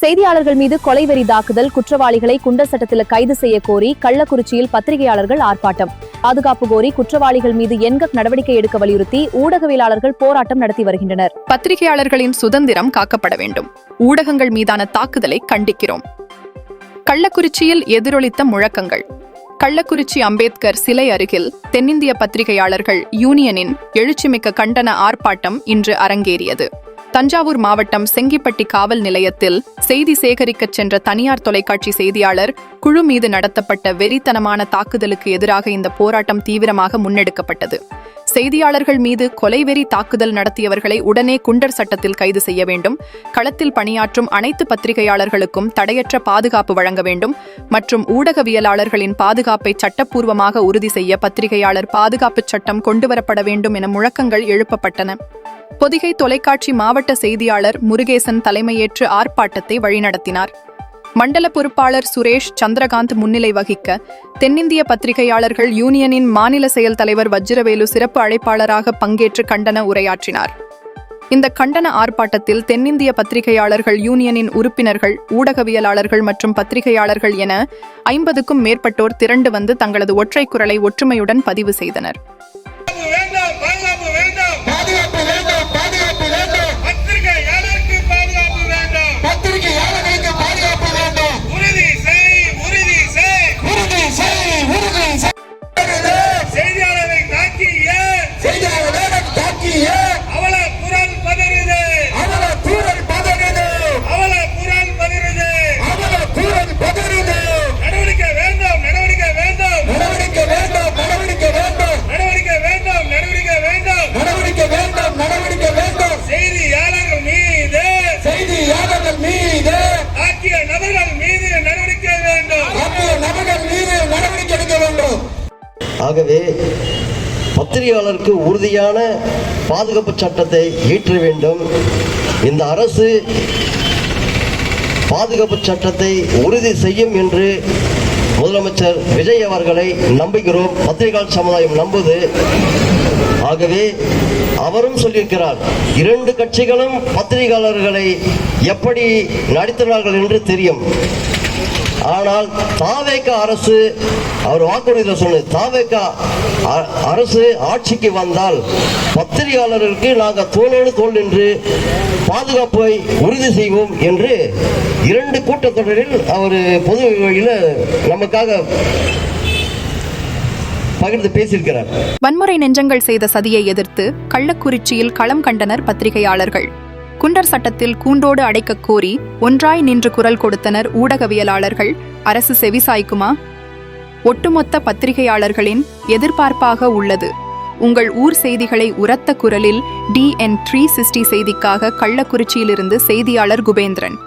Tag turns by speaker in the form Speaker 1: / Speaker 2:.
Speaker 1: செய்தியாளர்கள் மீது கொலைவெறி தாக்குதல், குற்றவாளிகளை குண்டர் சட்டத்தில் கைது செய்ய கோரி கள்ளக்குறிச்சியில் பத்திரிகையாளர்கள் ஆர்ப்பாட்டம். பாதுகாப்பு கோரி குற்றவாளிகள் மீது என்கக் நடவடிக்கை எடுக்க வலியுறுத்தி ஊடகவியலாளர்கள் போராட்டம் நடத்தி வருகின்றனர்.
Speaker 2: பத்திரிகையாளர்களின் சுதந்திரம் காக்கப்பட வேண்டும். ஊடகங்கள் மீதான தாக்குதலை கண்டிக்கிறோம். கள்ளக்குறிச்சியில் எதிரொலித்த முழக்கங்கள். கள்ளக்குறிச்சி அம்பேத்கர் சிலை அருகில் தென்னிந்திய பத்திரிகையாளர்கள் யூனியனின் எழுச்சிமிக்க கண்டன ஆர்ப்பாட்டம் இன்று அரங்கேறியது. தஞ்சாவூர் மாவட்டம் செங்கிப்பட்டி காவல் நிலையத்தில் செய்தி சேகரிக்கச் சென்ற தனியார் தொலைக்காட்சி செய்தியாளர் குழு மீது நடத்தப்பட்ட வெறித்தனமான தாக்குதலுக்கு எதிராக இந்த போராட்டம் தீவிரமாக முன்னெடுக்கப்பட்டது. செய்தியாளர்கள் மீது கொலைவெறி தாக்குதல் நடத்தியவர்களை உடனே குண்டர் சட்டத்தில் கைது செய்ய வேண்டும், களத்தில் பணியாற்றும் அனைத்து பத்திரிகையாளர்களுக்கும் தடையற்ற பாதுகாப்பு வழங்க வேண்டும் மற்றும் ஊடகவியலாளர்களின் பாதுகாப்பை சட்டப்பூர்வமாக உறுதி செய்ய பத்திரிகையாளர் பாதுகாப்பு சட்டம் கொண்டுவரப்பட வேண்டும் என முழக்கங்கள் எழுப்பப்பட்டன. பொதிகை தொலைக்காட்சி மாவட்ட செய்தியாளர் முருகேசன் தலைமையேற்று ஆர்ப்பாட்டத்தை வழிநடத்தினார். மண்டல பொறுப்பாளர் சுரேஷ் சந்திரகாந்த் முன்னிலை வகிக்க தென்னிந்திய பத்திரிகையாளர்கள் யூனியனின் மாநில செயல் தலைவர் வஜ்ரவேலு சிறப்பு அழைப்பாளராக பங்கேற்று கண்டன உரையாற்றினார். இந்த கண்டன ஆர்ப்பாட்டத்தில் தென்னிந்திய பத்திரிகையாளர்கள் யூனியனின் உறுப்பினர்கள், ஊடகவியலாளர்கள் மற்றும் பத்திரிகையாளர்கள் என 50க்கும் மேற்பட்டோர் திரண்டு வந்து தங்களது ஒற்றை குரலை ஒற்றுமையுடன் பதிவு செய்தனர்.
Speaker 3: ஆகவே பத்திரிகையாளருக்கு உறுதியான பாதுகாப்பு சட்டத்தை இயற்ற வேண்டும். இந்த அரசு பாதுகாப்பு சட்டத்தை உறுதி செய்யும் என்று முதலமைச்சர் விஜய் அவர்களை நம்புகிறோம். பத்திரிகையாளர் சமுதாயம் நம்புது. ஆகவே அவரும் சொல்லியிருக்கிறார், 2 கட்சிகளும் பத்திரிகையாளர்களை எப்படி நடத்தினார்கள் என்று தெரியும். ஆனால் தாவேக அரசு, அவர் வாக்குறுதியில் சொன்னது, தாவேக அரசு ஆட்சிக்கு வந்தால் பத்திரிகையாளர்களுக்கு நாங்கள் தோளோடு தோள் நின்று பாதுகாப்பை உறுதி செய்வோம் என்று 2 கூட்டத்தொடரில் அவர் பொது வழியில் நமக்காக பகிர்ந்து பேசியிருக்கிறார்.
Speaker 2: வன்முறை நெஞ்சங்கள் செய்த சதியை எதிர்த்து கள்ளக்குறிச்சியில் களம் கண்டனர் பத்திரிகையாளர்கள். குண்டர் சட்டத்தில் கூண்டோடு அடைக்க கோரி ஒன்றாய் நின்று குரல் கொடுத்தனர் ஊடகவியலாளர்கள். அரசு செவிசாய்க்குமா? ஒட்டுமொத்த பத்திரிகையாளர்களின் எதிர்பார்ப்பாக உள்ளது. உங்கள் ஊர் செய்திகளை உரத்த குரலில் DN 360 செய்திக்காக கள்ளக்குறிச்சியிலிருந்து செய்தியாளர் குபேந்திரன்.